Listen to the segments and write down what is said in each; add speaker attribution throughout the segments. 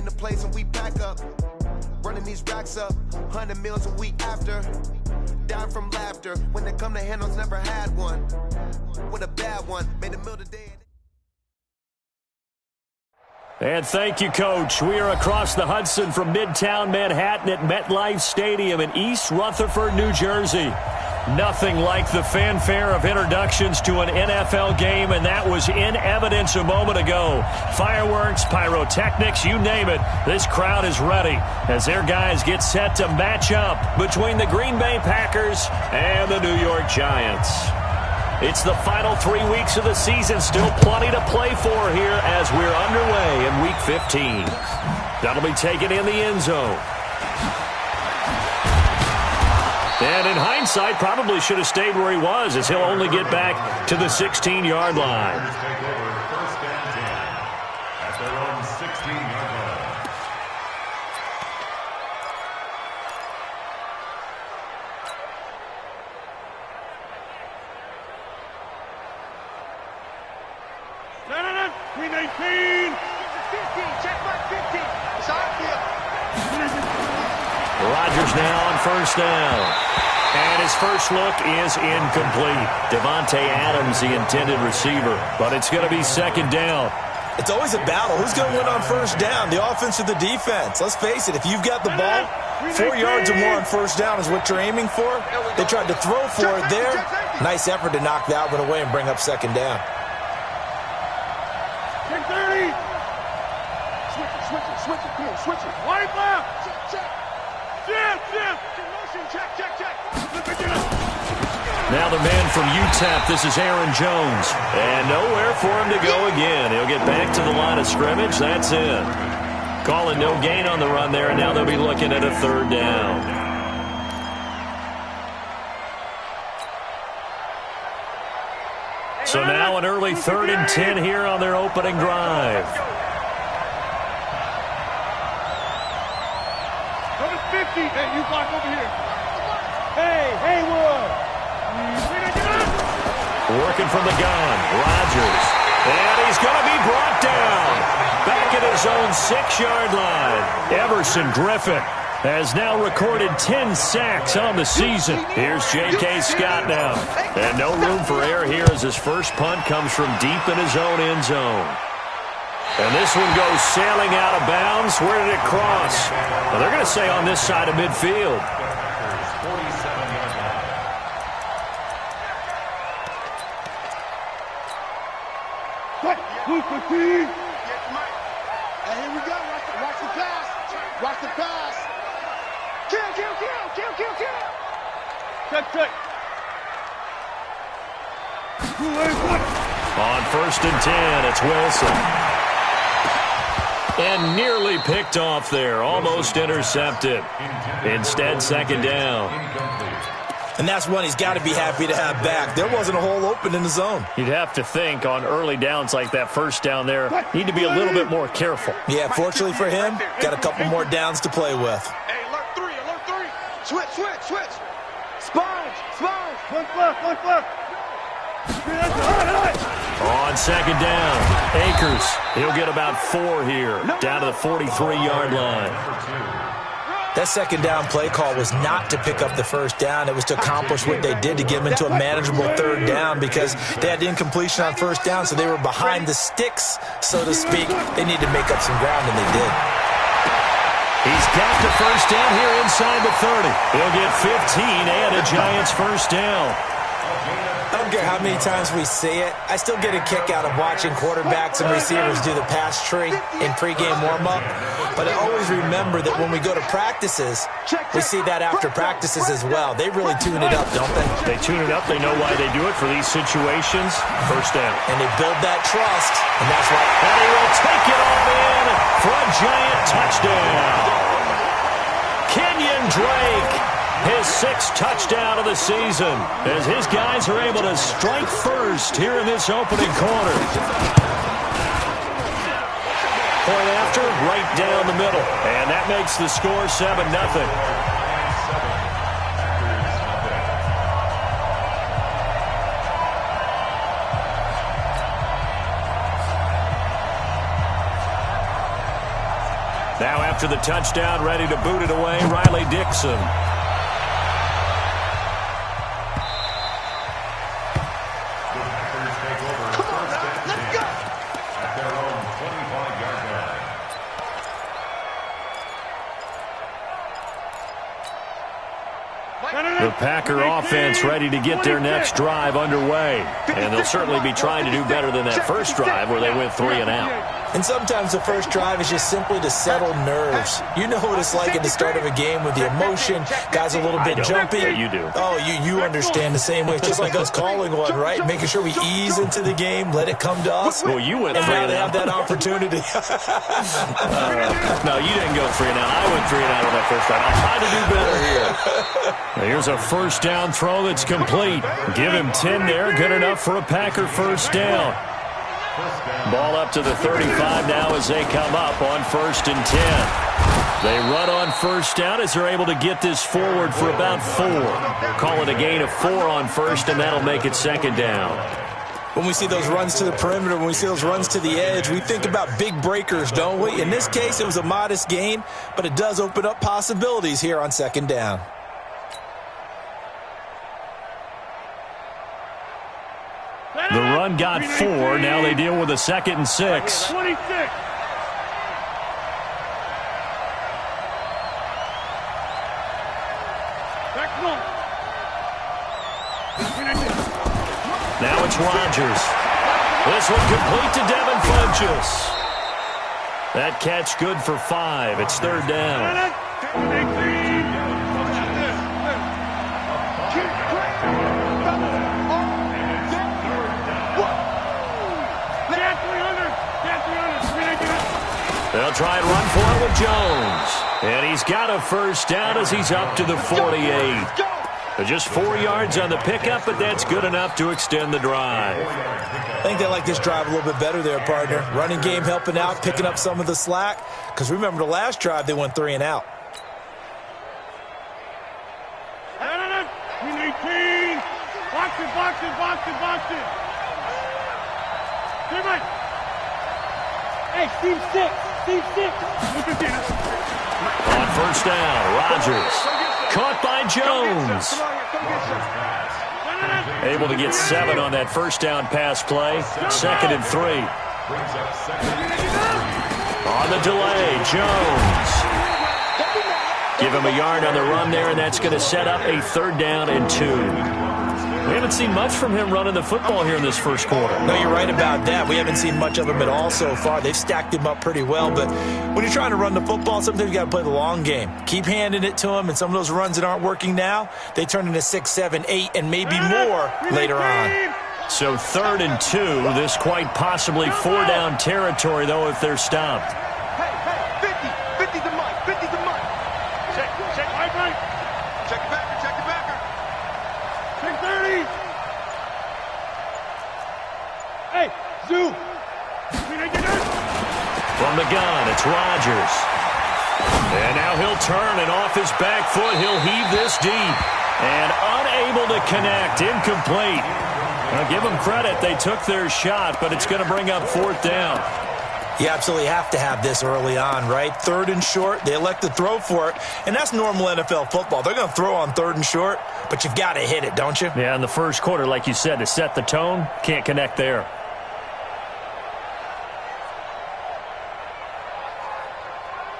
Speaker 1: in the place and we pack up. Running these racks up, 100 meals a week after. Dying from laughter. When they come to handles, never had one. With a bad one, made a meal today.
Speaker 2: And thank you, Coach. We are across the Hudson from Midtown Manhattan at MetLife Stadium in East Rutherford, New Jersey. Nothing like the fanfare of introductions to an NFL game, and that was in evidence a moment ago. Fireworks, pyrotechnics, you name it. This crowd is ready as their guys get set to match up between the Green Bay Packers and the New York Giants. It's the final 3 weeks of the season. Still plenty to play for here as we're underway in Week 15. That'll be taken in the end zone. And in hindsight, probably should have stayed where he was, as he'll only get back to the 16-yard line.
Speaker 3: First and 10 at their own 16-yard line.
Speaker 4: Green 18. 15. Check mark 15. It's outfield.
Speaker 2: Rodgers now on first down. And his first look is incomplete. Devontae Adams, the intended receiver. But it's going to be second down.
Speaker 5: It's always a battle. Who's going to win on first down, the offense or the defense? Let's face it, if you've got the ball, 4 yards or more on first down is what you're aiming for. They tried to throw for it there. Nice effort to knock that one away and bring up second down.
Speaker 4: 10-30. Switch it. Wide left. Check.
Speaker 2: Now the man from UTEP, this is Aaron Jones. And nowhere for him to go again. He'll get back to the line of scrimmage. That's it. Calling no gain on the run there, and now they'll be looking at a third down. So now an early 3rd and 10 here on their opening drive.
Speaker 4: 50. Hey, you block over here. Hey, Haywood.
Speaker 2: Working from the gun, Rodgers. And he's going to be brought down. Back at his own 6-yard line. Everson Griffin has now recorded 10 sacks on the season. Here's J.K. Scott now. And no room for error here as his first punt comes from deep in his own end zone. And this one goes sailing out of bounds. Where did it cross? Well, they're going to say on this side of midfield.
Speaker 4: Hey, here we go. Watch the pass. Watch the pass. Kill. Check.
Speaker 2: On 1st and 10, it's Wilson. And nearly picked off there. Almost intercepted. Instead, second down.
Speaker 5: And that's one he's got to be happy to have back. There wasn't a hole open in the zone.
Speaker 2: You'd have to think on early downs like that first down there, need to be a little bit more careful.
Speaker 5: Yeah, fortunately for him, got a couple more downs to play with.
Speaker 4: Hey, alert 3. Switch. Sponge. One left.
Speaker 2: On second down, Akers. He'll get about 4 here, down to the 43-yard line.
Speaker 5: That second down play call was not to pick up the first down. It was to accomplish what they did to get them into a manageable third down because they had incompletion on first down, so they were behind the sticks, so to speak. They needed to make up some ground, and they did.
Speaker 2: He's got the first down here inside the 30. He'll get 15 and a Giants first down.
Speaker 5: I don't care how many times we see it. I still get a kick out of watching quarterbacks and receivers do the pass tree in pregame warm-up. But I always remember that when we go to practices, we see that after practices as well. They really tune it up, don't they?
Speaker 2: They tune it up. They know why they do it for these situations. First down.
Speaker 5: And they build that trust, and that's why.
Speaker 2: And he will take it all in for a Giant touchdown. Kenyon Drake. His 6th touchdown of the season as his guys are able to strike first here in this opening quarter. Point after, right down the middle. And that makes the score 7-0. Now after the touchdown, ready to boot it away, Riley Dixon. The Packer offense ready to get their next drive underway. And they'll certainly be trying to do better than that first drive where they went 3 and out.
Speaker 5: And sometimes the first drive is just simply to settle nerves. You know what it's like at the start of a game with the emotion. Guys a little bit jumpy.
Speaker 2: Yeah, you do.
Speaker 5: Oh, you understand the same way. It's just like us calling one, right? Making sure we ease into the game, let it come to us.
Speaker 2: Well, you went
Speaker 5: and
Speaker 2: 3
Speaker 5: now
Speaker 2: and
Speaker 5: they
Speaker 2: out.
Speaker 5: have that opportunity.
Speaker 2: No, you didn't go 3 and out. I went 3 and out on that first drive. I'll try to do better here. Now, here's a first down throw that's complete. Give him 10 there. Good enough for a Packer first down. Ball up to the 35 now as they come up on 1st and 10. They run on first down as they're able to get this forward for about 4. Call it a gain of 4 on first, and that'll make it 2nd down.
Speaker 5: When we see those runs to the perimeter, when we see those runs to the edge, we think about big breakers, don't we? In this case, it was a modest gain, but it does open up possibilities here on 2nd down.
Speaker 2: The run got 4. Now they deal with a 2nd and 6.
Speaker 4: 26.
Speaker 2: Now it's Rodgers. This one complete to Devin Funchess. That catch good for 5. It's 3rd down. They'll try and run for it with Jones. And he's got a first down as he's up to the 48. Just 4 yards on the pickup, but that's good enough to extend the drive.
Speaker 5: I think they like this drive a little bit better there, partner. Running game helping out, picking up some of the slack. Because remember the last drive, they went 3 and out.
Speaker 4: Box it. Hey, Steve 6.
Speaker 2: On first down, Rodgers. Caught by Jones. Able to get 7 on that first down pass play. 2nd and 3. On the delay, Jones. Give him a yard on the run there, and that's going to set up a 3rd down and 2. We haven't seen much from him running the football here in this first quarter.
Speaker 5: No, you're right about that. We haven't seen much of him at all so far. They've stacked him up pretty well. But when you're trying to run the football, sometimes you got to play the long game. Keep handing it to him, and some of those runs that aren't working now, they turn into 6, 7, 8, and maybe more later on.
Speaker 2: So 3rd and 2. This quite possibly 4-down territory, though, if they're stopped.
Speaker 4: Hey, 50 to Mike. Check right. Check it backer. 30. Hey, Zoo.
Speaker 2: From the gun, it's Rodgers. And now he'll turn, and off his back foot, he'll heave this deep. And unable to connect, incomplete. Now, give them credit, they took their shot, but it's going to bring up 4th down.
Speaker 5: You absolutely have to have this early on, right? 3rd and short, they elect to throw for it, and that's normal NFL football. They're going to throw on 3rd and short, but you've got to hit it, don't you?
Speaker 2: Yeah, in the first quarter, like you said, to set the tone, can't connect there.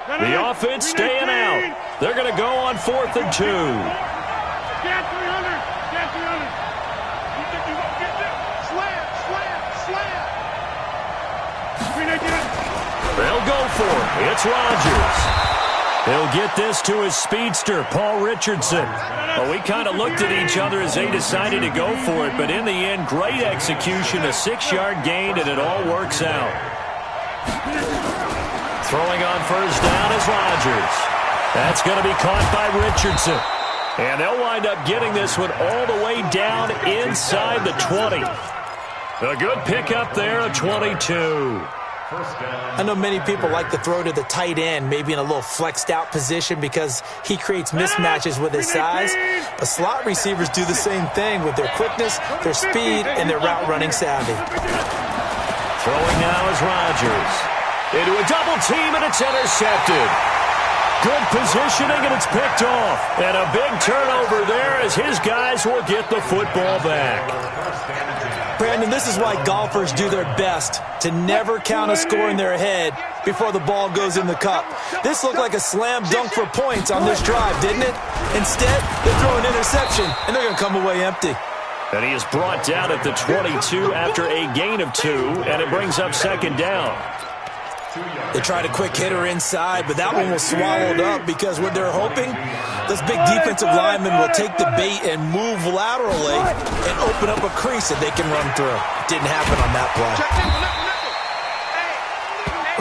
Speaker 2: The offense staying out. They're going to go on 4th and 2. They'll go for it. It's Rodgers. He'll get this to his speedster, Paul Richardson. Well, we kind of looked at each other as they decided to go for it, but in the end, great execution, a 6-yard gain, and it all works out. Throwing on first down is Rodgers. That's going to be caught by Richardson. And they'll wind up getting this one all the way down inside the 20. A good pickup there, a 22.
Speaker 5: I know many people like to throw to the tight end, maybe in a little flexed out position because he creates mismatches with his size. But slot receivers do the same thing with their quickness, their speed, and their route running savvy.
Speaker 2: Throwing now is Rodgers. into a double team, and it's intercepted. Good positioning, and it's picked off. And a big turnover there as his guys will get the football back.
Speaker 5: Brandon, this is why golfers do their best to never count a score in their head before the ball goes in the cup. This looked like a slam dunk for points on this drive, didn't it? Instead, they throw an interception, and they're going to come away empty.
Speaker 2: And he is brought down at the 22 after a gain of 2, and it brings up second down.
Speaker 5: They tried a quick hitter inside, but that one was swallowed up because what they're hoping, those big defensive linemen will take the bait and move laterally and open up a crease that they can run through. Didn't happen on that play.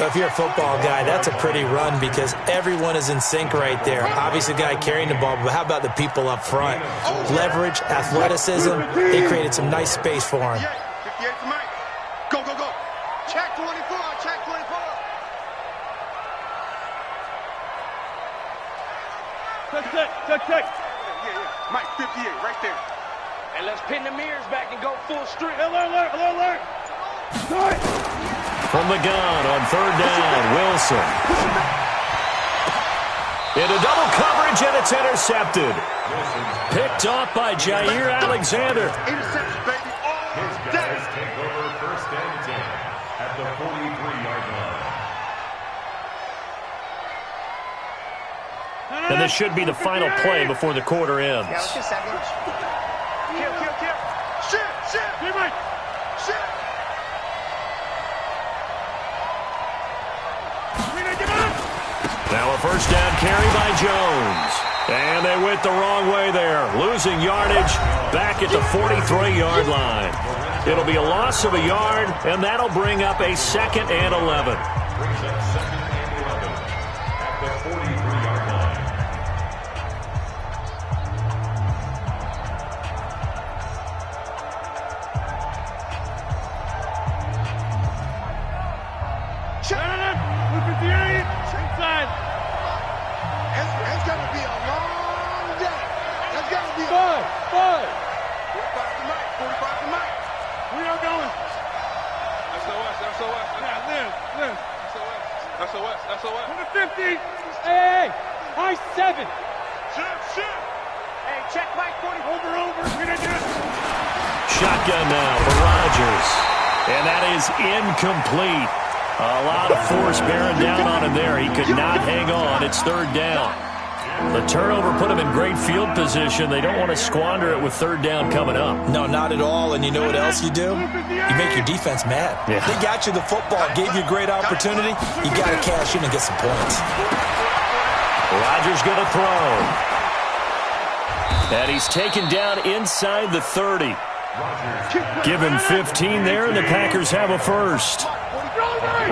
Speaker 5: Well, if you're a football guy, that's a pretty run because everyone is in sync right there. Obviously, the guy carrying the ball, but how about the people up front? Leverage, athleticism, they created some nice space for him.
Speaker 4: Go, go, go. Check 24, check 24. Check. Yeah. Mike, 58, right there.
Speaker 6: And let's pin the mirrors back and go full strength.
Speaker 4: Alert. Start.
Speaker 2: From the gun on third down, Wilson. Into double coverage, and it's intercepted. Picked off by Jair Alexander.
Speaker 4: Interception, baby.
Speaker 3: His guys take over first and 10 at the 43-yard line.
Speaker 2: And this should be the final play before the quarter ends.
Speaker 4: Kill. Shit. Hey, Mike. Shit.
Speaker 2: Now a first down carry by Jones. And they went the wrong way there. Losing yardage back at the 43-yard line. It'll be a loss of a yard, and that'll bring up a 2nd and 11.
Speaker 3: Brings up 2nd and 11 at the 43-yard line.
Speaker 4: Inside. It's going to be a long day. It's going to be five. 45 to Mike. We are going. SOS. Yeah, live. SOS. 150. Hey. High 7. Shit.
Speaker 6: Hey, check Mike 40.
Speaker 4: Over.
Speaker 2: Shotgun now for Rodgers. And that is incomplete. A lot of force bearing down on him there. He could not hang on. It's third down. The turnover put him in great field position. They don't want to squander it with third down coming up.
Speaker 5: No, not at all. And you know what else you do? You make your defense mad.
Speaker 2: Yeah.
Speaker 5: They got you the football, gave you a great opportunity. You got to cash in and get some points.
Speaker 2: Rodgers going to throw. And he's taken down inside the 30. Give him 15 there, and the Packers have a first.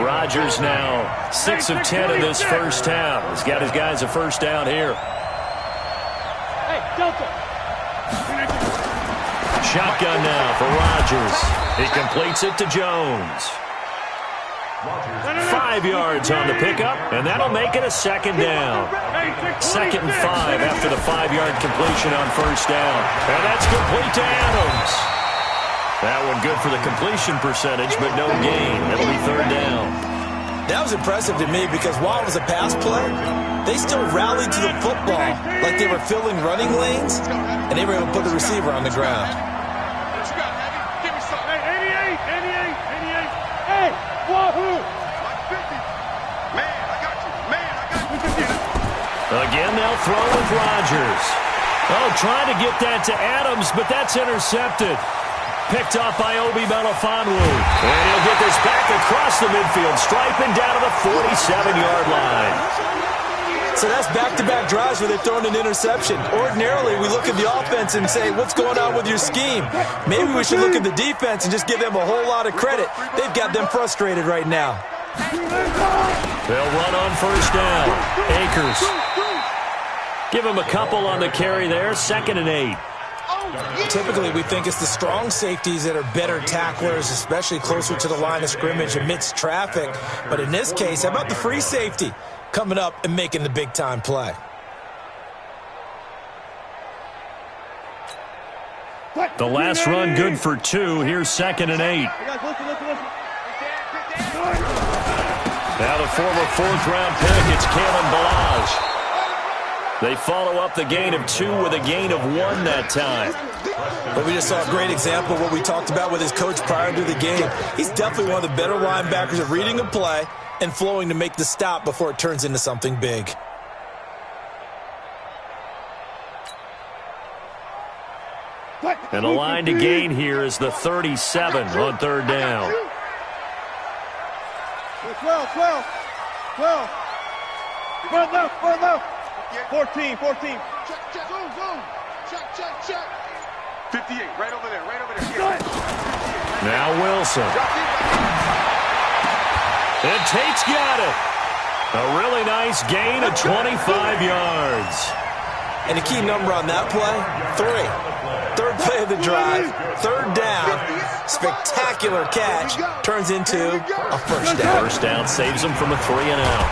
Speaker 2: Rodgers now 6 of 10 in this first half. He's got his guys a first down here.
Speaker 4: Hey, Delta.
Speaker 2: Shotgun now for Rodgers. He completes it to Jones. 5 yards on the pickup, and that'll make it a 2nd down. 2nd and 5 after the 5-yard completion on first down. And that's complete to Adams. That one good for the completion percentage, but no gain. It'll be third down.
Speaker 5: That was impressive to me because while it was a pass play, they still rallied to the football like they were filling running lanes, and they were able to put the receiver on the ground.
Speaker 4: Give me some. Hey, 88. Hey, wahoo. 50. Man, I got you.
Speaker 2: Again, they'll throw with Rodgers. Oh, trying to get that to Adams, but that's intercepted. Picked off by Obi Melifonwu. And he'll get this back across the midfield, striping down to the 47-yard line.
Speaker 5: So that's back-to-back drives where they've thrown an interception. Ordinarily, we look at the offense and say, what's going on with your scheme? Maybe we should look at the defense and just give them a whole lot of credit. They've got them frustrated right now.
Speaker 2: They'll run on first down. Akers. Give him a couple on the carry there. 2nd and 8.
Speaker 5: Typically, we think it's the strong safeties that are better tacklers, especially closer to the line of scrimmage amidst traffic. But in this case, how about the free safety coming up and making the big-time play?
Speaker 2: The last run good for 2. Here's 2nd and 8. Now the former fourth-round pick, it's Kalen Balazs. They follow up the gain of 2 with a gain of 1 that time.
Speaker 5: But we just saw a great example of what we talked about with his coach prior to the game. He's definitely one of the better linebackers at reading a play and flowing to make the stop before it turns into something big.
Speaker 2: And the line to gain here is the 37 on third down.
Speaker 4: 12. Front left. 14. Check. Check. 58, right over there.
Speaker 2: Now Wilson. And Tate's got it. A really nice gain of 25 yards.
Speaker 5: And a key number on that play, 3. Third play of the drive, third down, spectacular catch, turns into a first down.
Speaker 2: First down saves him from a 3-and-out.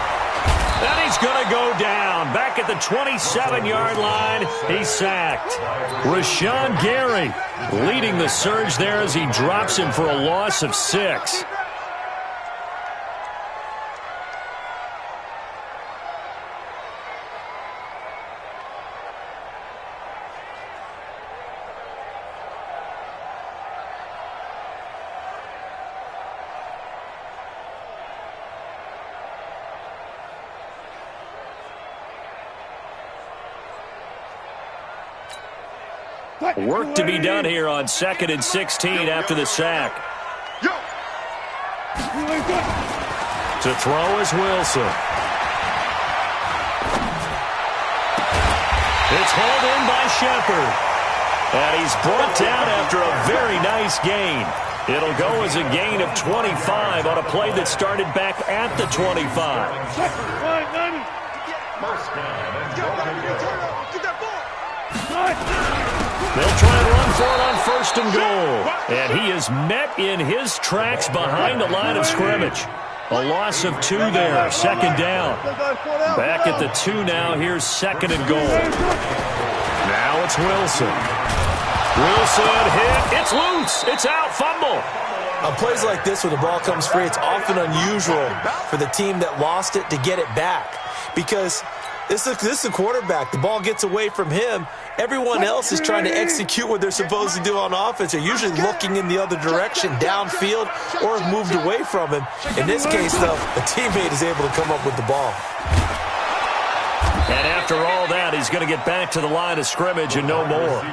Speaker 2: And he's going to go down. Back at the 27-yard line, he's sacked. Rashawn Gary leading the surge there as he drops him for a loss of 6. Work to be done here on 2nd and 16 after the sack. To throw is Wilson. It's hauled in by Shepard. And he's brought down after a very nice gain. It'll go as a gain of 25 on a play that started back at the 25. They'll try and run for it on 1st and goal. And he is met in his tracks behind the line of scrimmage. A loss of 2 there, 2nd down. Back at the 2 now, here's 2nd and goal. Now it's Wilson. Wilson hit, it's loose, it's out, fumble.
Speaker 5: On plays like this where the ball comes free, it's often unusual for the team that lost it to get it back. Because this is a quarterback. The ball gets away from him. Everyone else is trying to execute what they're supposed to do on offense. They're usually looking in the other direction, downfield, or have moved away from him. In this case, though, a teammate is able to come up with the ball.
Speaker 2: And after all that, he's going to get back to the line of scrimmage and no more.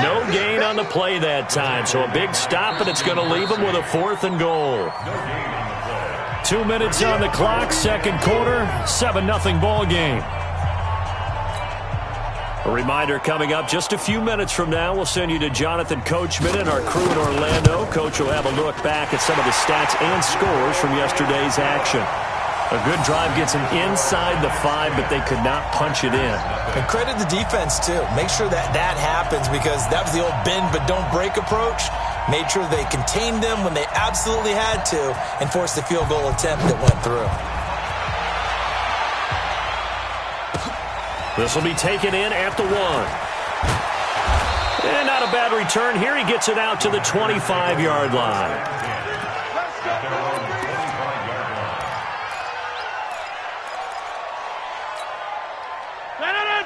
Speaker 2: No gain on the play that time, so a big stop, and it's going to leave him with a 4th and goal. 2 minutes on the clock, 2nd quarter, 7-0 ball game. A reminder coming up just a few minutes from now, we'll send you to Jonathan Coachman and our crew in Orlando. Coach will have a look back at some of the stats and scores from yesterday's action. A good drive gets them inside the 5, but they could not punch it in.
Speaker 5: And credit the defense, too. Make sure that happens because that was the old bend but don't break approach. Made sure they contained them when they absolutely had to and forced the field goal attempt that went through.
Speaker 2: This will be taken in at the 1. And not a bad return here. He gets it out to the 25-yard line.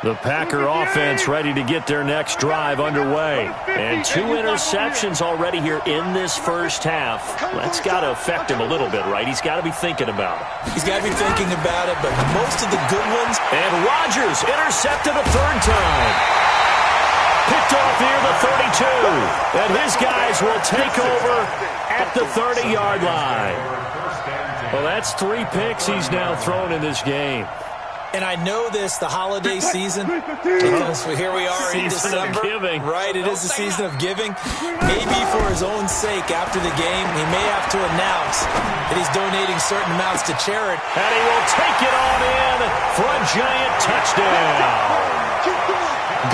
Speaker 2: The Packer offense ready to get their next drive underway. And 2 interceptions already here in this first half. That's got to affect him a little bit, right? He's got to be thinking about it.
Speaker 5: He's got to be thinking about it, but most of the good ones.
Speaker 2: And Rodgers intercepted a 3rd time. Picked off near the 32. And his guys will take over at the 30-yard line. Well, that's 3 picks he's now thrown in this game.
Speaker 5: And I know this, the holiday season, because here we are in December.
Speaker 2: Giving.
Speaker 5: Right, it is the season of giving. Maybe for his own sake, after the game, he may have to announce that he's donating certain amounts to charity.
Speaker 2: And he will take it on in for a giant touchdown.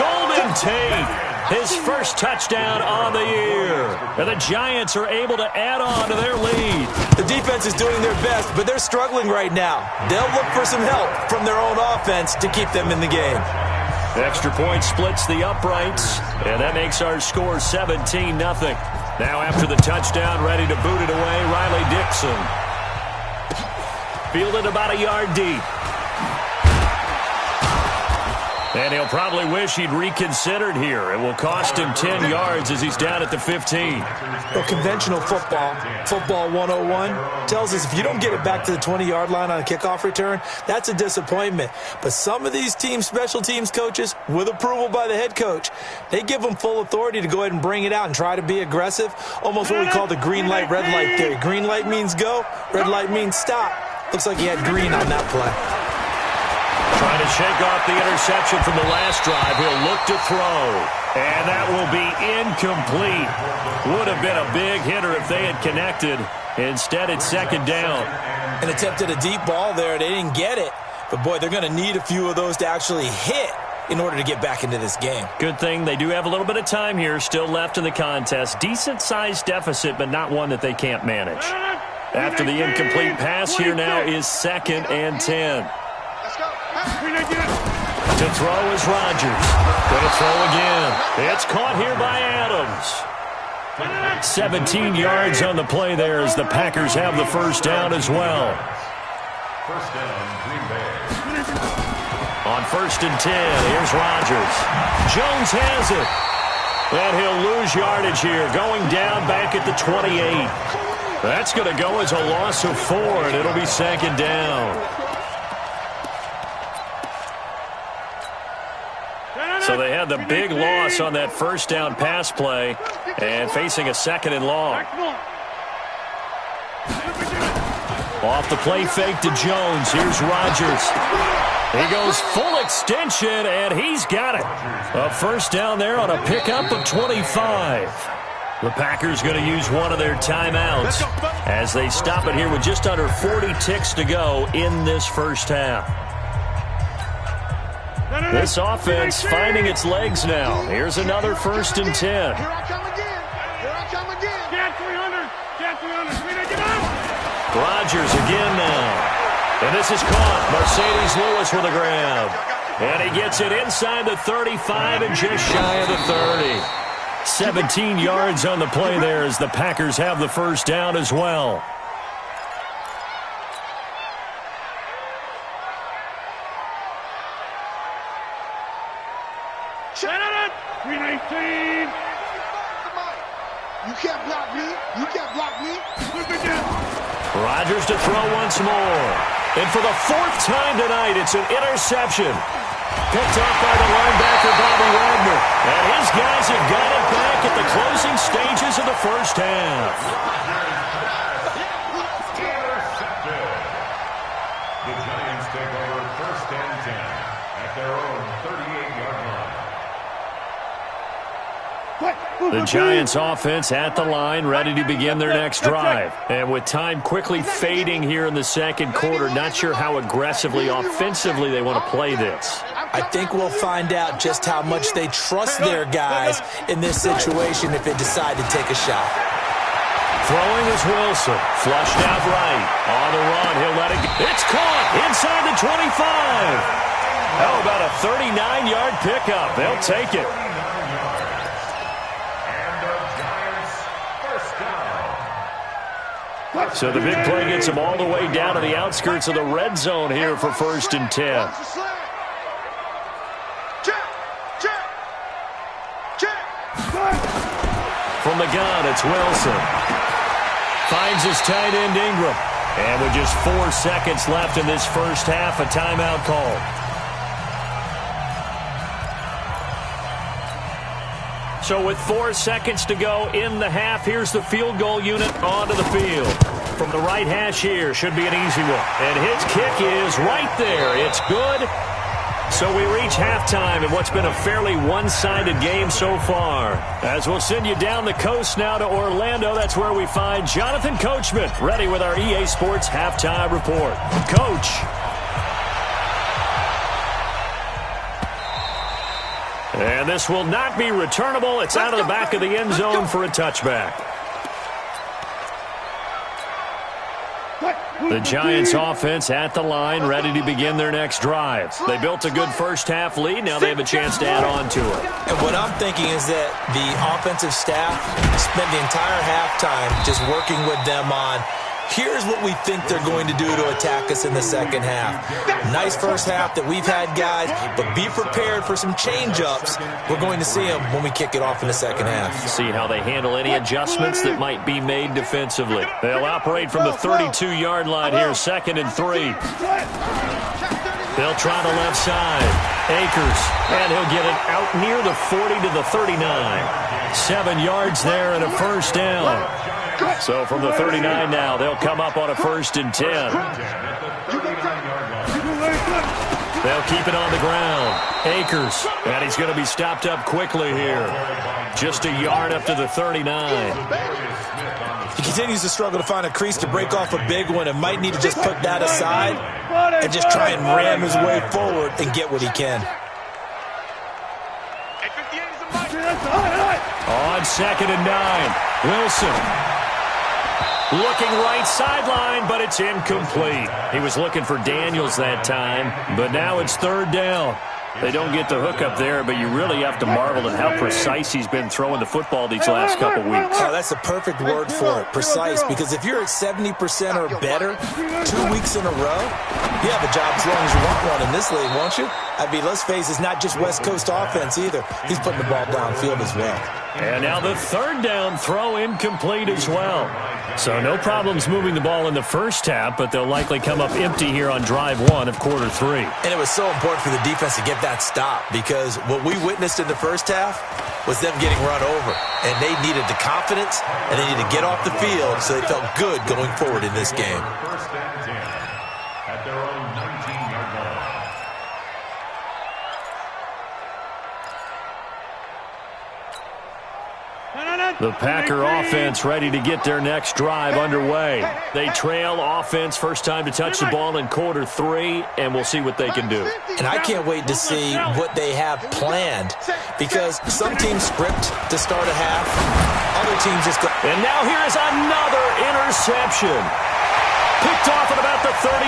Speaker 2: Golden Tate. His first touchdown on the year. And the Giants are able to add on to their lead.
Speaker 5: The defense is doing their best, but they're struggling right now. They'll look for some help from their own offense to keep them in the game.
Speaker 2: Extra point splits the uprights, and that makes our score 17-0. Now after the touchdown, ready to boot it away, Riley Dixon. Fielded about a yard deep. And he'll probably wish he'd reconsidered here. It will cost him 10 yards as he's down at the 15.
Speaker 5: Well, conventional football 101, tells us if you don't get it back to the 20-yard line on a kickoff return, that's a disappointment. But some of these special teams coaches, with approval by the head coach, they give them full authority to go ahead and bring it out and try to be aggressive. Almost what we call the green light, red light theory. Green light means go, red light means stop. Looks like he had green on that play.
Speaker 2: Trying to shake off the interception from the last drive. He'll look to throw. And that will be incomplete. Would have been a big hitter if they had connected. Instead, it's second down.
Speaker 5: And attempted a deep ball there. They didn't get it. But, boy, they're going to need a few of those to actually hit in order to get back into this game.
Speaker 2: Good thing they do have a little bit of time here still left in the contest. Decent-sized deficit, but not one that they can't manage. After the incomplete pass, here now is 2nd and 10. To throw is Rodgers. Going to throw again. It's caught here by Adams. 17 yards on the play there as the Packers have the first down as well.
Speaker 3: First down, Green Bay.
Speaker 2: On 1st and 10, here's Rodgers. Jones has it. And he'll lose yardage here, going down back at the 28. That's going to go as a loss of 4, and it'll be 2nd down. So they had the big loss on that first down pass play and facing a 2nd and long. Off the play fake to Jones. Here's Rodgers. He goes full extension, and he's got it. A first down there on a pickup of 25. The Packers going to use one of their timeouts as they stop it here with just under 40 ticks to go in this first half. This offense finding its legs now. Here's another 1st and 10.
Speaker 4: Here I come again. Here I come again. Get 300. Get 300. Get out.
Speaker 2: Rodgers again now. And this is caught. Mercedes Lewis with a grab. And he gets it inside the 35 and just shy of the 30. 17 yards on the play there as the Packers have the first down as well.
Speaker 4: You can't block me. You can't block me.
Speaker 2: Rodgers to throw once more. And for the 4th time tonight, it's an interception. Picked off by the linebacker, Bobby Wagner. And his guys have got it back at the closing stages of the first half.
Speaker 3: Intercepted. The Giants take over 1st and 10 at their own 38-yard line.
Speaker 2: The Giants offense at the line, ready to begin their next drive. And with time quickly fading here in the second quarter, not sure how aggressively, offensively they want to play this.
Speaker 5: I think we'll find out just how much they trust their guys in this situation if they decide to take a shot.
Speaker 2: Throwing is Wilson. Flushed out right. On the run, he'll let it go. It's caught inside the 25. How about a 39-yard pickup? They'll take it. So the big play gets him all the way down to the outskirts of the red zone here for 1st and 10. From the gun, it's Wilson. Finds his tight end Ingram. And with just 4 seconds left in this first half, a timeout call. So with 4 seconds to go in the half, here's the field goal unit onto the field. From the right hash here, should be an easy one. And his kick is right there. It's good. So we reach halftime in what's been a fairly one-sided game so far. As we'll send you down the coast now to Orlando, that's where we find Jonathan Coachman, ready with our EA Sports Halftime Report. Coach. And this will not be returnable. It's out of the back of the end zone for a touchback. The Giants offense at the line, ready to begin their next drive. They built a good first-half lead. Now they have a chance to add on to it.
Speaker 5: And what I'm thinking is that the offensive staff spent the entire halftime just working with them on Here's what we think they're going to do to attack us in the second half. Nice first half that we've had, guys, but be prepared for some change-ups. We're going to see them when we kick it off in the second half.
Speaker 2: See how they handle any adjustments that might be made defensively. They'll operate from the 32-yard line here, 2nd and 3. They'll try the left side. Akers, and he'll get it out near the 40 to the 39. 7 yards there and a first down. So from the 39 now, they'll come up on a 1st and 10. They'll keep it on the ground. Akers, and he's going to be stopped up quickly here. Just a yard up to the 39.
Speaker 5: He continues to struggle to find a crease to break off a big one and might need to just put that aside and just try and ram his way forward and get what he can.
Speaker 2: On 2nd and 9, Wilson. Looking right sideline, but it's incomplete. He was looking for Daniels that time, but now it's 3rd down. They don't get the hook up there, but you really have to marvel at how precise he's been throwing the football these last couple weeks.
Speaker 5: Oh, that's the perfect word for it, precise, because if you're at 70% or better 2 weeks in a row, you have a job as long as you want one in this league, won't you? I mean, let's face it, it's not just West Coast offense either. He's putting the ball downfield as well.
Speaker 2: And now the 3rd down throw incomplete as well. So no problems moving the ball in the first half, but they'll likely come up empty here on drive 1 of quarter 3.
Speaker 5: And it was so important for the defense to get that stop because what we witnessed in the first half was them getting run over. And they needed the confidence, and they needed to get off the field so they felt good going forward in this game.
Speaker 3: 1st and 10 at their own 19-yard line.
Speaker 2: The Packer offense ready to get their next drive underway. They trail offense, first time to touch the ball in quarter 3, and we'll see what they can do.
Speaker 5: And I can't wait to see what they have planned because some teams script to start a half, other teams just go.
Speaker 2: And now here is another interception. Picked off at about the 31.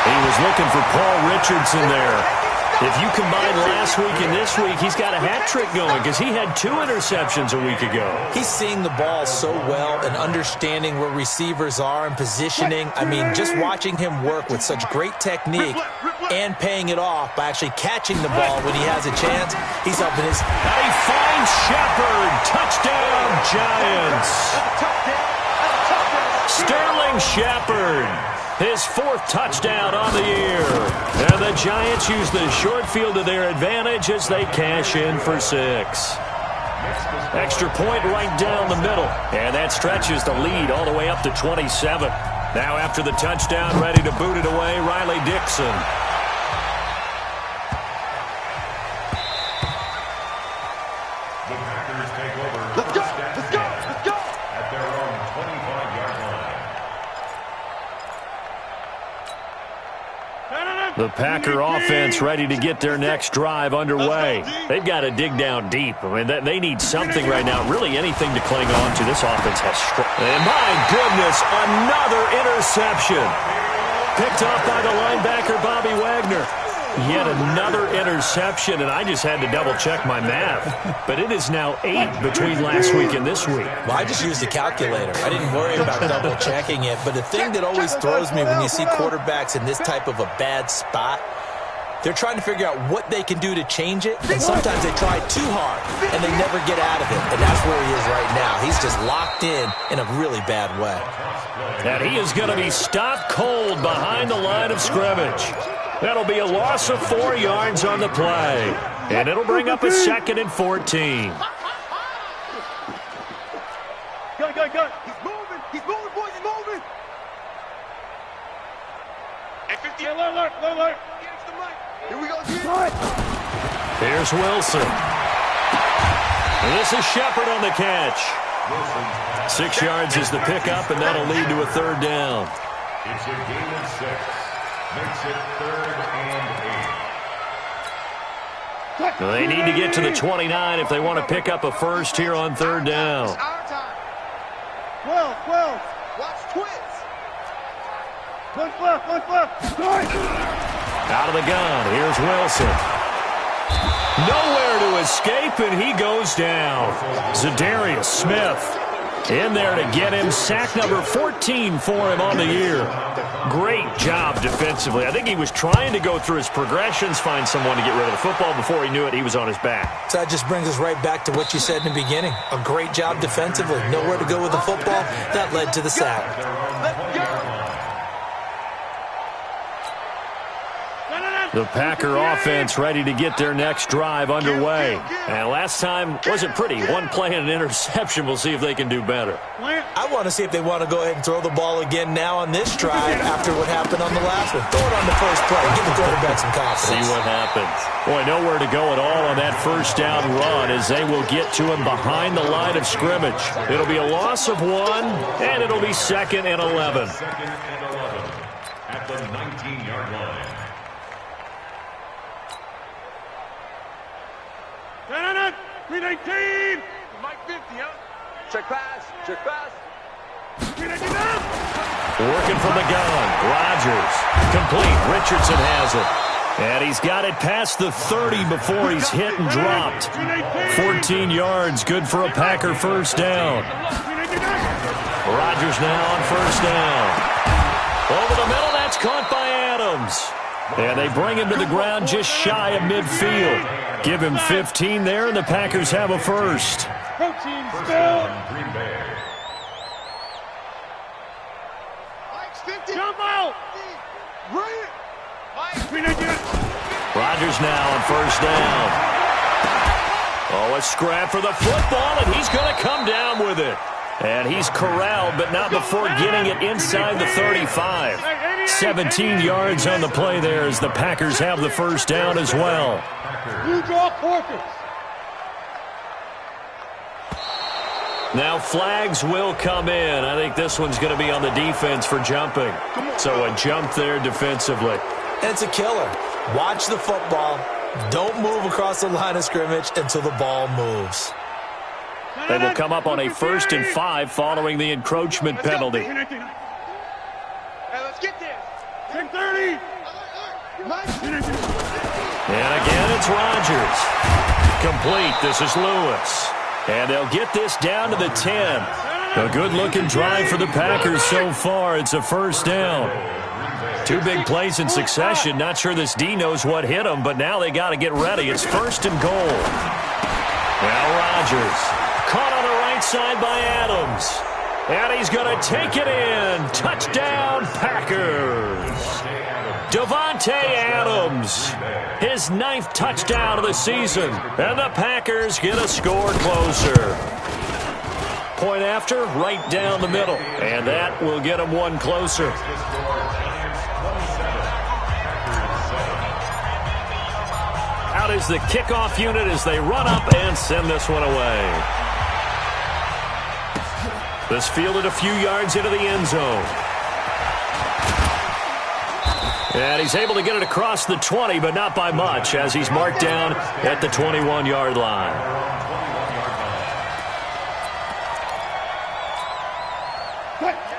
Speaker 2: He was looking for Paul Richardson there. If you combine last week and this week, he's got a hat trick going because he had 2 interceptions a week ago.
Speaker 5: He's seeing the ball so well and understanding where receivers are and positioning. I mean, just watching him work with such great technique and paying it off by actually catching the ball when he has a chance, he's helping his.
Speaker 2: And he finds Shepard. Touchdown, Giants. Sterling Shepard. His 4th touchdown on the year. And the Giants use the short field to their advantage as they cash in for 6. Extra point right down the middle. And that stretches the lead all the way up to 27. Now after the touchdown, ready to boot it away, Riley Dixon.
Speaker 3: The Packers take over. Let's go! Let's go! Let's go! At their own 25-yard line.
Speaker 2: The Packer offense ready to get their next drive underway. They've got to dig down deep. I mean, they need something right now, really anything to cling on to. This offense has and my goodness, another interception. Picked off by the linebacker, Bobby Wagner. Yet another interception, and I just had to double-check my math. But it is now 8 between last week and this week.
Speaker 5: Well, I just used a calculator. I didn't worry about double-checking it. But the thing that always throws me when you see quarterbacks in this type of a bad spot, they're trying to figure out what they can do to change it. And sometimes they try too hard, and they never get out of it. And that's where he is right now. He's just locked in a really bad way.
Speaker 2: And he is going to be stopped cold behind the line of scrimmage. That'll be a loss of 4 yards on the play. And it'll bring up a 2nd and 14.
Speaker 4: Go. He's moving. He's moving, boys. He's moving. Hey, 50. Alert. Here we go.
Speaker 2: Here's Wilson. And this is Shepard on the catch. 6 yards is the pickup, and that'll lead to a 3rd down.
Speaker 3: It's a game of 6. Makes it 3rd and 8.
Speaker 2: They need to get to the 29 if they want to pick up a first here on 3rd down.
Speaker 4: It's our time. 12. Watch twins. One left.
Speaker 2: Out of the gun, here's Wilson. Nowhere to escape, and he goes down. Zadarius Smith In there to get him. Sack number 14 for him on the year. Great job defensively. I think he was trying to go through his progressions, find someone to get rid of the football. Before he knew it, he was on his back.
Speaker 5: So that just brings us right back to what you said in the beginning. A great job defensively. Nowhere to go with the football. That led to the sack.
Speaker 2: The Packer offense ready to get their next drive underway. And last time wasn't pretty. One play and an interception. We'll see if they can do better.
Speaker 5: I want to see if they want to go ahead and throw the ball again now on this drive after what happened on the last one. Throw it on the first play. Give the quarterback some confidence.
Speaker 2: See what happens. Boy, nowhere to go at all on that first down run as they will get to him behind the line of scrimmage. It'll be a loss of 1, and it'll be 2nd and 11.
Speaker 3: Second and 11 at the 19-yard line.
Speaker 4: Green 18.
Speaker 6: Mike 50, huh? Check pass. Check pass.
Speaker 4: Green 19.
Speaker 2: Working from the gun. Rodgers. Complete. Richardson has it. And he's got it past the 30 before he's hit and dropped. 14 yards. Good for a Packer first down. Rodgers now on first down. Over the middle. That's caught by Adams. And they bring him to the ground just shy of midfield. Give him 15 there, and the Packers have a first.
Speaker 3: First down, Green Bay.
Speaker 4: Jump out.
Speaker 2: Rodgers now on first down. Oh, a scrap for the football, and he's going to come down with it. And he's corralled, but not before getting it inside the 35. 17 yards on the play there as the Packers have the first down as well.
Speaker 4: You draw quarters.
Speaker 2: Now flags will come in. I think this one's going to be on the defense for jumping. So a jump there defensively.
Speaker 5: It's a killer. Watch the football. Don't move across the line of scrimmage until the ball moves.
Speaker 2: They will come up on a 1st and 5 following the encroachment penalty.
Speaker 6: Hey, let's get this.
Speaker 4: 10-30.
Speaker 2: And again, it's Rodgers. Complete. This is Lewis. And they'll get this down to the 10. A good-looking drive for the Packers so far. It's a first down. 2 big plays in succession. Not sure this D knows what hit him, but now they got to get ready. It's 1st and goal. Now Rodgers. Caught on the right side by Adams. And he's going to take it in. Touchdown, Packers. Davante Adams. His 9th touchdown of the season. And the Packers get a score closer. Point after, right down the middle. And that will get them one closer. Out is the kickoff unit as they run up and send this one away. This fielded a few yards into the end zone. And he's able to get it across the 20, but not by much, as he's marked down at the 21-yard line.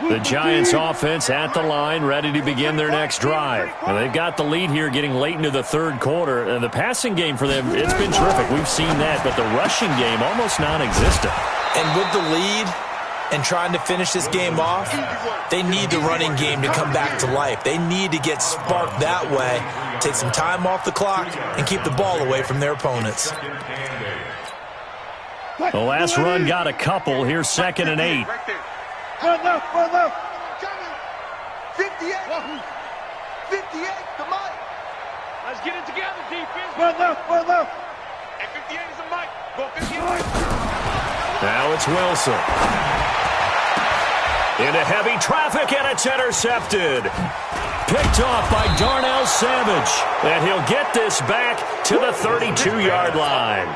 Speaker 2: The Giants offense at the line, ready to begin their next drive. And they've got the lead here getting late into the 3rd quarter. And the passing game for them, it's been terrific. We've seen that, but the rushing game almost non-existent.
Speaker 5: And with the lead and trying to finish this game off, they need the running game to come back to life. They need to get sparked that way, take some time off the clock, and keep the ball away from their opponents.
Speaker 2: The last run got a couple. Here's 2nd and 8.
Speaker 4: One left.
Speaker 6: 58. 58 to Mike. Let's get it together, defense.
Speaker 4: One left.
Speaker 6: And 58 is a Mike. Go 58.
Speaker 2: Now it's Wilson. Into heavy traffic, and it's intercepted. Picked off by Darnell Savage. And he'll get this back to the 32-yard line.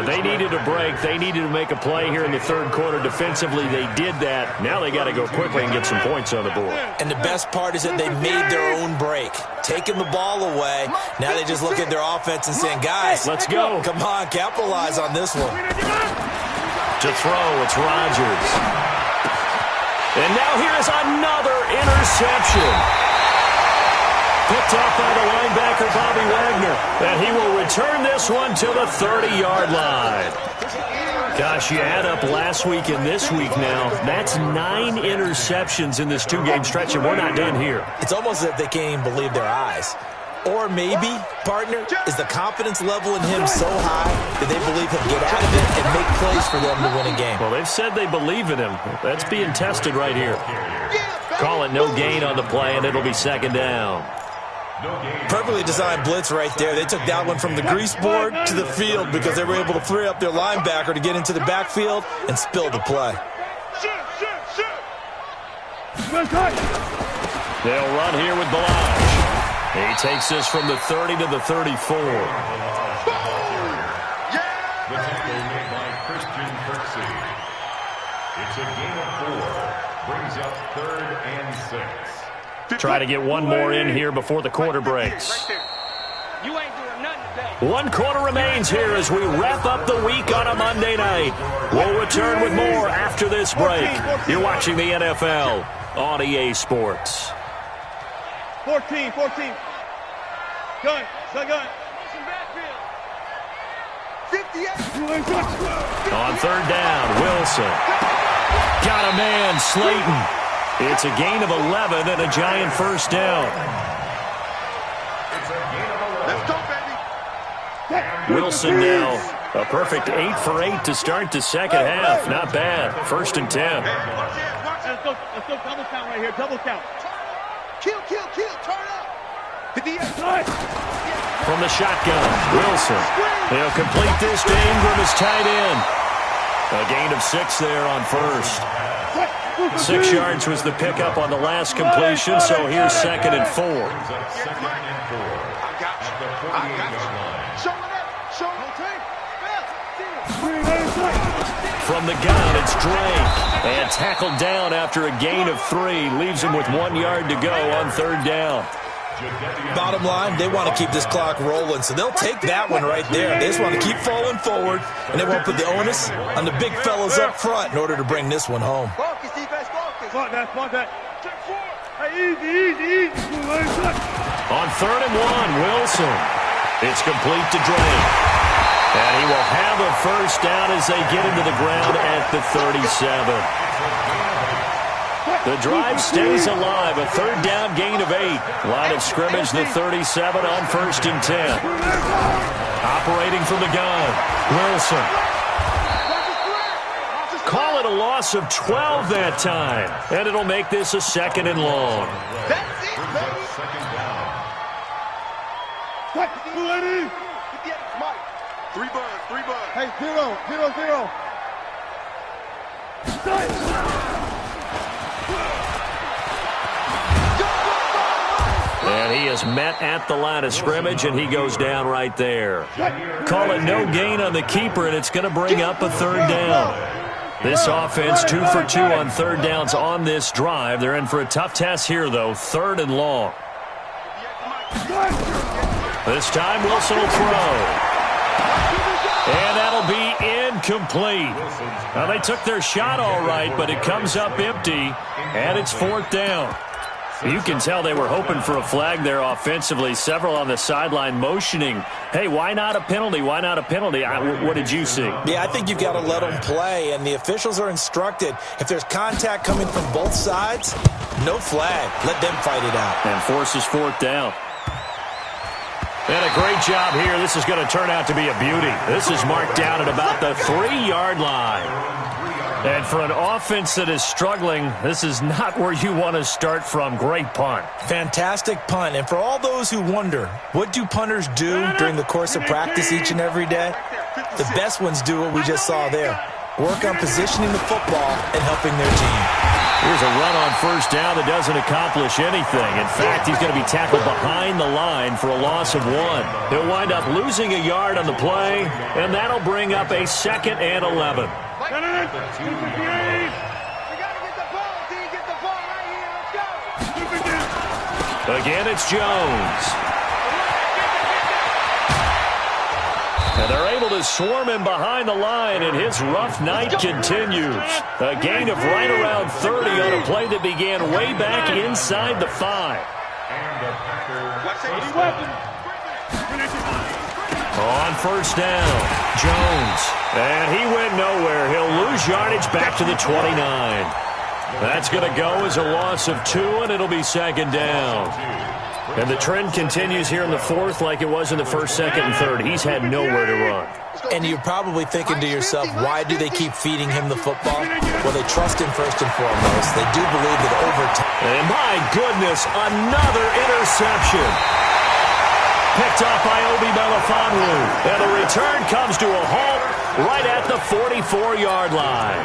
Speaker 2: They needed a break. They needed to make a play here in the 3rd quarter. Defensively, they did that. Now they got to go quickly and get some points on the board.
Speaker 5: And the best part is that they made their own break. Taking the ball away. Now they just look at their offense and saying, guys,
Speaker 2: let's go.
Speaker 5: Come on, capitalize on this one.
Speaker 2: To throw, it's Rodgers. And now here's another interception. Picked off by the linebacker, Bobby Wagner. And he will return this one to the 30-yard line. Gosh, you add up last week and this week now. That's 9 interceptions in this 2-game stretch, and we're not done here.
Speaker 5: It's almost as if they can't even believe their eyes. Or maybe, partner, is the confidence level in him so high that they believe he'll get out of it and make plays for them to win a game.
Speaker 2: Well, they've said they believe in him. That's being tested right here. Call it no gain on the play, and it'll be second down.
Speaker 5: Perfectly designed blitz right there. They took that one from the grease board to the field because they were able to free up their linebacker to get into the backfield and spill the play.
Speaker 2: They'll run here with Balaj. He takes this from the 30 to the 34.
Speaker 3: The tackle made by Christian Kirksey. It's a gain of 4. Brings up 3rd and 6.
Speaker 2: Try to get one more in here before the quarter breaks.
Speaker 6: You ain't doing nothing today.
Speaker 2: 1 quarter remains here as we wrap up the week on a Monday night. We'll return with more after this break. You're watching the NFL on EA Sports.
Speaker 4: 14. Gun.
Speaker 1: 58.
Speaker 2: On 3rd down, Wilson. Got a man, Slayton. It's a gain of 11 and a giant first down.
Speaker 4: Let's go, baby.
Speaker 2: Wilson now a perfect 8 for 8 to start the second half. Not bad. 1st and 10.
Speaker 4: Let's go double count right here. Double count.
Speaker 1: Kill. Turn up. 58.
Speaker 2: From the shotgun, Wilson. He'll complete this to Ingram as tight end. A gain of 6 there on 1st. 6 yards was the pickup on the last completion, so here's 2nd and 4. From the gun, it's Drake. And tackled down after a gain of 3. Leaves him with 1 yard to go on 3rd down.
Speaker 5: Bottom line, they want to keep this clock rolling, so they'll take that one right there. They just want to keep falling forward, and they won't put the onus on the big fellas up front in order to bring this one home.
Speaker 1: Focus, defense, focus.
Speaker 4: Spot that. Hey, easy.
Speaker 2: On 3rd and 1, Wilson. It's complete to Drake. And he will have a first down as they get into the ground at the 37. The drive stays alive. A 3rd down gain of 8. Line of scrimmage, the 37 on 1st and 10. Operating from the gun, Wilson. Call it a loss of 12 that time. And it'll make this a 2nd and long.
Speaker 1: That's it, baby.
Speaker 3: Second down.
Speaker 4: Ready?
Speaker 1: 58, Mike. 3 buds.
Speaker 4: Hey, 0.
Speaker 2: And he is met at the line of scrimmage, and he goes down right there. Call it no gain on the keeper, and it's going to bring up a 3rd down. This offense 2 for 2 on 3rd downs on this drive. They're in for a tough test here, though. 3rd and long. This time Wilson will throw. And that'll be incomplete. Now, they took their shot all right, but it comes up empty, and it's 4th down. You can tell they were hoping for a flag there offensively. Several on the sideline motioning, hey, why not a penalty? Why not a penalty? What did you see?
Speaker 5: Yeah, I think you've got to let them play, and the officials are instructed, if there's contact coming from both sides, no flag. Let them fight it out.
Speaker 2: And forces 4th down. And a great job here. This is going to turn out to be a beauty. This is marked down at about the 3-yard line. And for an offense that is struggling, this is not where you want to start from. Great punt.
Speaker 5: Fantastic punt. And for all those who wonder, what do punters do during the course of practice each and every day? The best ones do what we just saw there. Work on positioning the football and helping their team.
Speaker 2: Here's a run on 1st down that doesn't accomplish anything. In fact, he's going to be tackled behind the line for a loss of 1. He'll wind up losing a yard on the play, and that'll bring up a 2nd and 11.
Speaker 1: We got to get the ball, D. Get the ball right here. Let's go.
Speaker 2: Again, it's Jones. And they're able to swarm him behind the line, and his rough night continues. A gain of right around 30 on a play that began way back inside the 5.
Speaker 3: And the Packers.
Speaker 2: On first down, Jones. And he went nowhere. He'll lose yardage back to the 29. That's going to go as a loss of 2, and it'll be second down. And the trend continues here in the fourth like it was in the first, second, and third. He's had nowhere to run.
Speaker 5: And you're probably thinking to yourself, why do they keep feeding him the football? Well, they trust him first and foremost. They do believe that over time.
Speaker 2: And my goodness, another interception. Picked off by Obi Melifonwu. And the return comes to a halt right at the 44-yard line.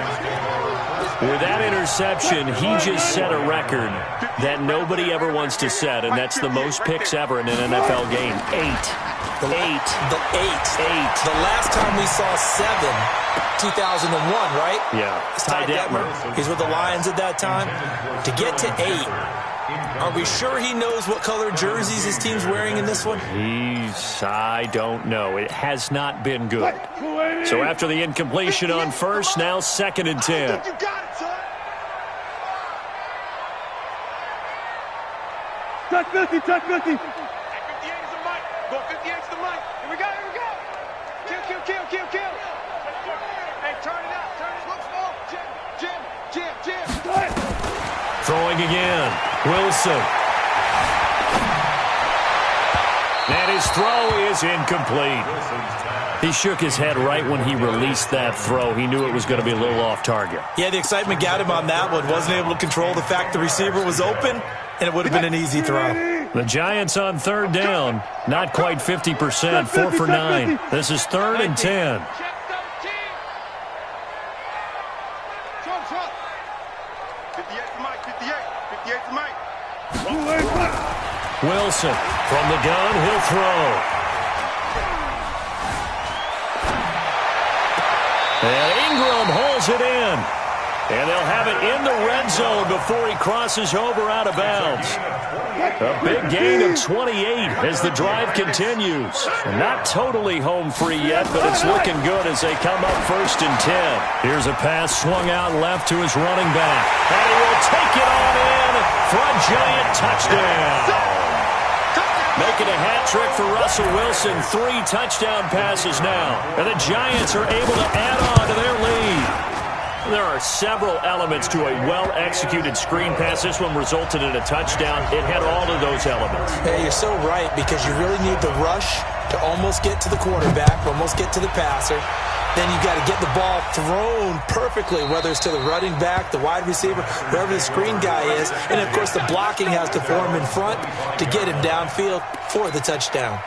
Speaker 2: With that interception, he just set a record that nobody ever wants to set, and that's the most picks ever in an NFL game. 8.
Speaker 5: The 8. The last time we saw 7, 2001, right?
Speaker 2: Yeah.
Speaker 5: Ty Detmer. He's with the Lions at that time. To get to 8, are we sure he knows what color jerseys his team's wearing in this one?
Speaker 2: I don't know. It has not been good. So after the incompletion on first, now second and 10.
Speaker 4: You got it, son. Touch 50, touch 50. 58 is the mic. Go 58 is the mic. Here we go, here we go. Kill. Hey, turn it out. Look small. Jim.
Speaker 2: Throwing again. Wilson. And his throw is incomplete. He shook his head right when he released that throw. He knew it was going to be a little off target.
Speaker 5: Yeah, the excitement got him on that one. Wasn't able to control the fact the receiver was open, and it would have been an easy throw.
Speaker 2: The Giants on third down. Not quite 50%. 4 for 9. This is third and 10. Wilson from the gun. He'll throw. And Ingram holds it in. And they'll have it in the red zone before he crosses over out of bounds. A big gain of 28 as the drive continues. Not totally home free yet, but it's looking good as they come up first and 10. Here's a pass swung out left to his running back. And he will take it on in for a giant touchdown. Making a hat trick for Russell Wilson. 3 touchdown passes now. And the Giants are able to add on to their lead. There are several elements to a well-executed screen pass. This one resulted in a touchdown. It had all of those elements.
Speaker 5: Hey, you're so right, because you really need the rush to almost get to the quarterback, almost get to the passer. Then you've got to get the ball thrown perfectly, whether it's to the running back, the wide receiver, wherever the screen guy is. And, of course, the blocking has to form in front to get him downfield for the touchdown.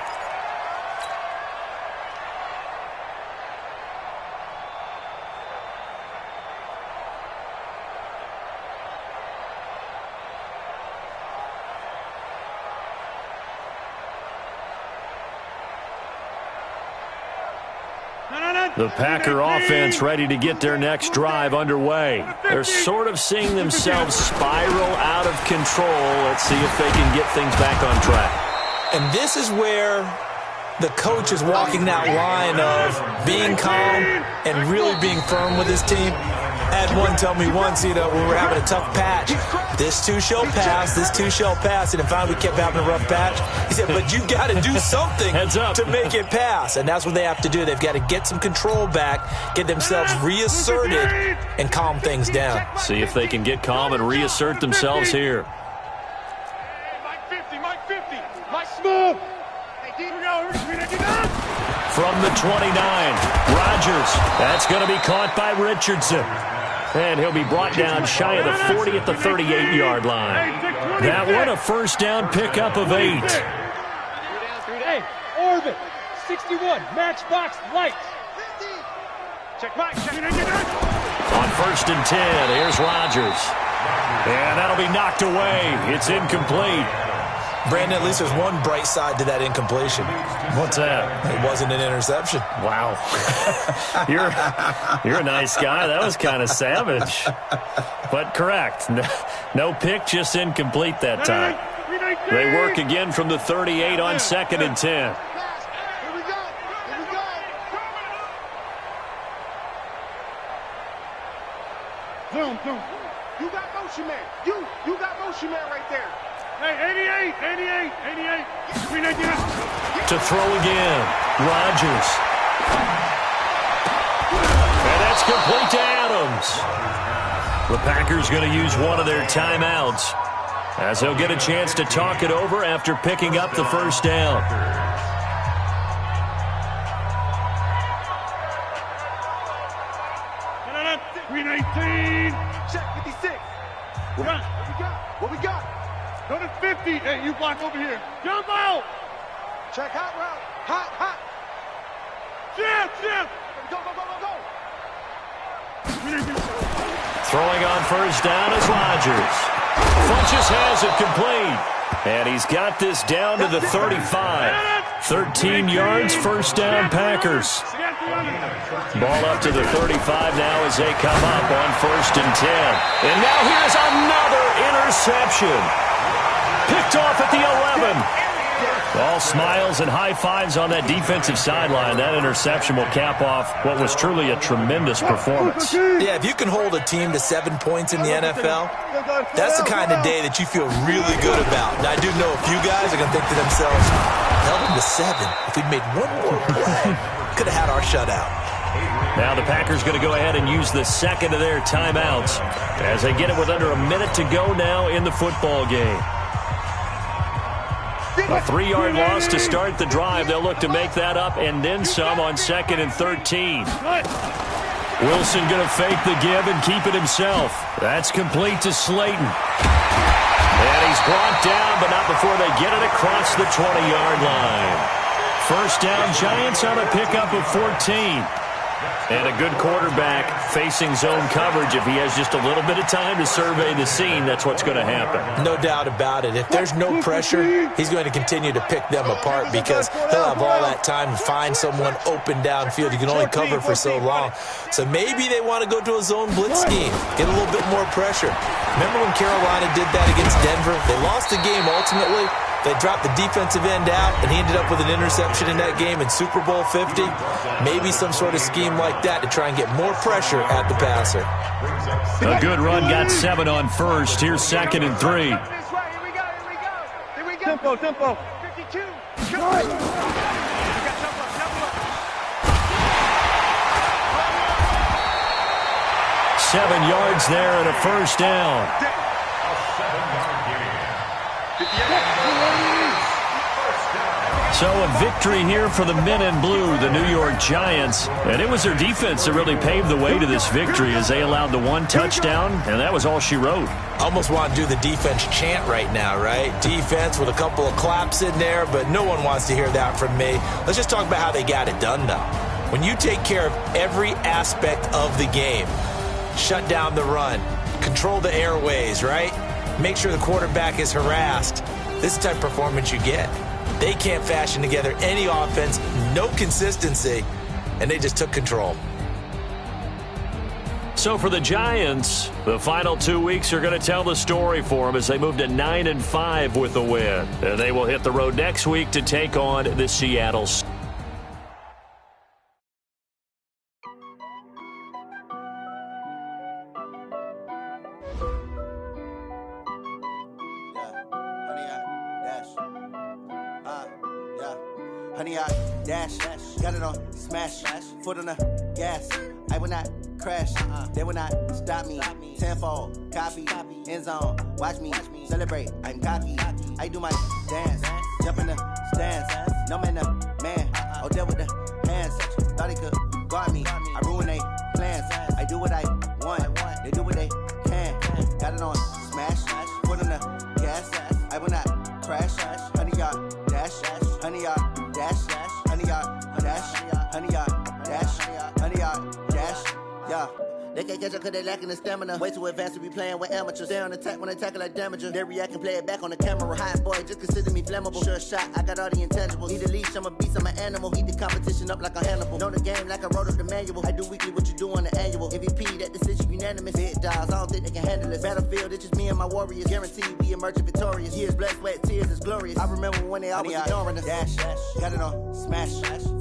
Speaker 2: The Packer offense ready to get their next drive underway. They're sort of seeing themselves spiral out of control. Let's see if they can get things back on track.
Speaker 5: And this is where the coach is walking that line of being calm and really being firm with his team. I had one tell me once, when we're having a tough patch, this too shall pass, this too shall pass. And if finally we kept having a rough patch, he said, but you've got to do something to make it pass. And that's what they have to do. They've got to get some control back, get themselves reasserted, and calm things down.
Speaker 2: See if they can get calm and reassert themselves here.
Speaker 4: Mike 50. Mike smooth.
Speaker 2: From the 29, Rodgers. That's going to be caught by Richardson. And he'll be brought down shy of the 40 at the 38-yard line. That one a first down pickup of 8.
Speaker 7: Hey, orbit, 61, matchbox lights.
Speaker 4: Check Mike.
Speaker 2: On first and 10, here's Rodgers. And that'll be knocked away. It's incomplete.
Speaker 5: Brandon, at least there's one bright side to that incompletion.
Speaker 2: What's that?
Speaker 5: It wasn't an interception.
Speaker 2: Wow. You're a nice guy. That was kind of savage. But correct. No pick, just incomplete that time. They work again from the 38 on second and 10.
Speaker 4: Zoom. You got motion man. You got motion man right there. Hey, 88. 319.
Speaker 2: To throw again. Rodgers. And that's complete to Adams. The Packers going to use one of their timeouts as they'll get a chance to talk it over after picking up the first down.
Speaker 4: No. 319.
Speaker 6: Check 56. What we got?
Speaker 4: Go to 50. Hey, you block over here. Jumbo.
Speaker 6: Check hot route. Hot.
Speaker 4: Jim.
Speaker 6: Go.
Speaker 2: Throwing on first down is Rodgers. Funches has it complete. And he's got this down to the 35. 13 yards, first down Packers. Ball up to the 35 now as they come up on 1st and 10. And now here's another interception. Picked off at the 11. All smiles and high fives on that defensive sideline. That interception will cap off what was truly a tremendous performance.
Speaker 5: Yeah, if you can hold a team to 7 points in the NFL, that's the kind of day that you feel really good about. And I do know a few guys are going to think to themselves, held them to 7. If we'd made one more play, could have had our shutout.
Speaker 2: Now the Packers going to go ahead and use the second of their timeouts as they get it with under a minute to go now in the football game. A 3-yard loss to start the drive. They'll look to make that up and then some on 2nd and 13. Wilson going to fake the give and keep it himself. That's complete to Slayton. And he's brought down, but not before they get it across the 20-yard line. First down, Giants on a pickup of 14. And a good quarterback facing zone coverage. If he has just a little bit of time to survey the scene, that's what's going to happen.
Speaker 5: No doubt about it. If there's no pressure, he's going to continue to pick them apart because he'll have all that time to find someone open downfield. You can only cover for so long. So maybe they want to go to a zone blitz scheme, get a little bit more pressure. Remember when Carolina did that against Denver? They lost the game ultimately. They dropped the defensive end out, and he ended up with an interception in that game in Super Bowl 50. Maybe some sort of scheme like that to try and get more pressure at the passer.
Speaker 2: A good run, got 7 on first. Here's 2nd and 3.
Speaker 6: Here we go.
Speaker 4: Tempo.
Speaker 6: 52.
Speaker 2: 7 yards there and a first down. So a victory here for the men in blue, the New York Giants. And it was their defense that really paved the way to this victory as they allowed the 1 touchdown, and that was all she wrote.
Speaker 5: Almost want to do the defense chant right now, right? Defense with a couple of claps in there, but no one wants to hear that from me. Let's just talk about how they got it done, though. When you take care of every aspect of the game, shut down the run, control the airways, right? Make sure the quarterback is harassed. This is the type of performance you get. They can't fashion together any offense, no consistency, and they just took control.
Speaker 2: So for the Giants, the final 2 weeks are going to tell the story for them as they move to 9-5 with a win. And they will hit the road next week to take on the Seattle Seahawks.
Speaker 8: Honey, I dash, got it on smash, foot on the gas. I will not crash, they will not stop me. Tenfold, copy, end zone, watch me celebrate. I'm cocky, I do my dance, jump in the stands. No man, the man, oh, deal with the hands. Thought he could guard me, I ruin they plans. I do what I want, they do what they can. Got it on smash, foot on the gas. I will not crash, honey, y'all dash, honey, y'all dash, honey, y'all dash, honey, y'all dash, honey, y'all dash, yeah. They can't catch up cause they lacking the stamina. Way too advanced to be playing with amateurs. Stay on attack when they tackle like damager. They react and play it back on the camera. Hot boy, just consider me flammable. Sure shot, I got all the intangibles. Need a leash, I'm a beast, I'm an animal. Heat the competition up like a Hannibal. Know the game like I wrote up the manual. I do weekly what you do on the annual. MVP, that decision unanimous. Big dogs, I don't think they can handle it. Battlefield, it's just me and my warriors. Guaranteed we emerging victorious. Years, blood, sweat, tears, it's glorious. I remember when they always ignoring us. Dash, got it on smash,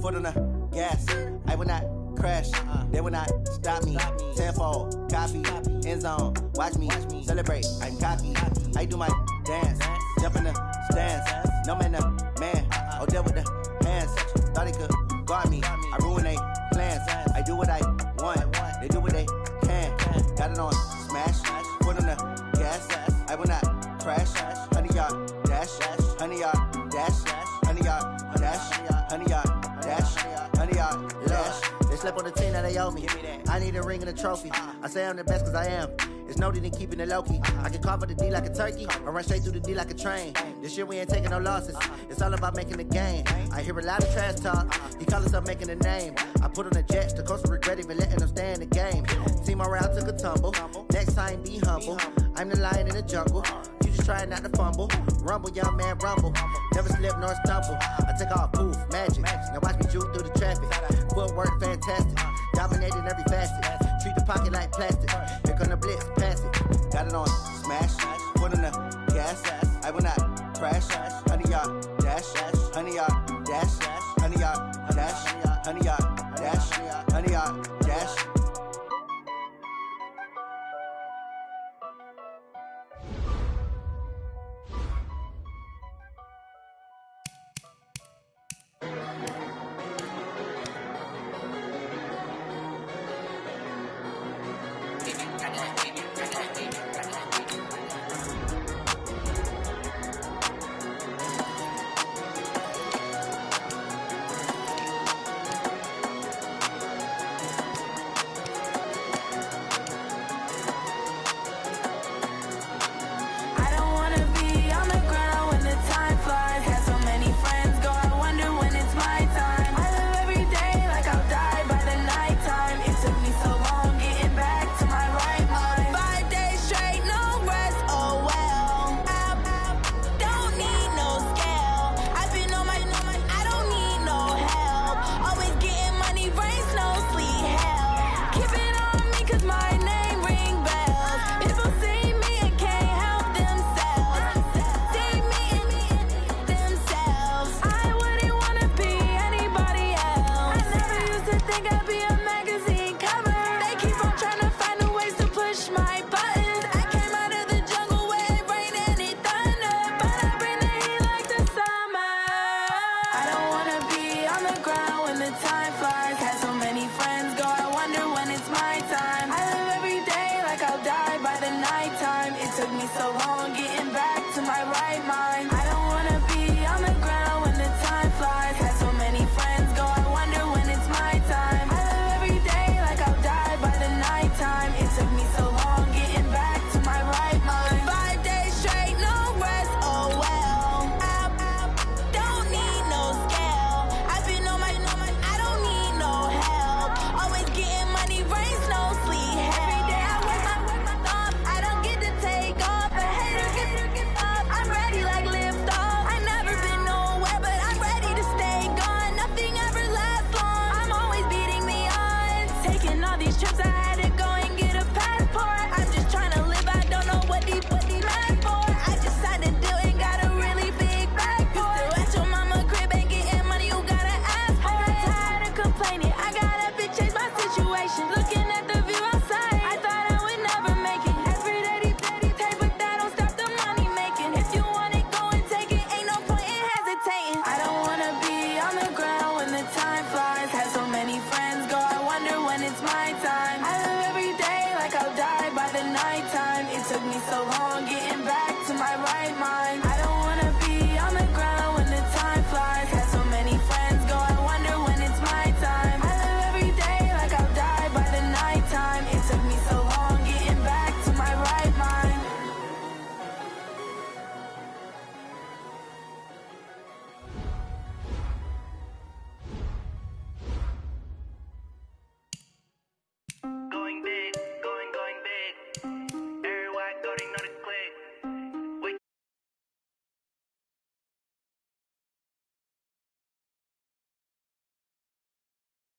Speaker 8: foot on the gas. I will not crash, they will not stop me. Tenfold, copy, end zone, watch me celebrate. I'm cocky, I do my dance, Jump in the stands, no man, man. Oh, deal with the hands. Thought he could guard me. I ruin they plans. I do what I want. They do what they can. Got it on smash. Foot on the gas. I will not crash. 100-yard dash. 100-yard dash. 100-yard dash. 100-yard dash. 100-yard dash. They slept on the team that they owe me. I need a ring and a trophy. I say I'm the best cause I am. It's noted in keeping it low-key. I can carve for the D like a turkey, or run straight through the D like a train. This year we ain't taking no losses. It's all about making the game. I hear a lot of trash talk. He call himself making a name. I put on the Jets. The coach will regret even letting them stay in the game. Team morale took a tumble. Next time be humble. I'm the lion in the jungle. You just trying not to fumble. Rumble, young man, rumble. Never slip nor stumble. I take off, poof, magic. Now watch me juke through the traffic. Footwork fantastic. Dominating every facet. Treat the pocket like plastic. Here come the blitz, pass it. Got it on smash. Foot on the gas. I will not crash. 100-yard dash. 100-yard dash. 100-yard dash. 100-yard dash. 100-yard dash.
Speaker 9: Took me so long getting back to my right mind.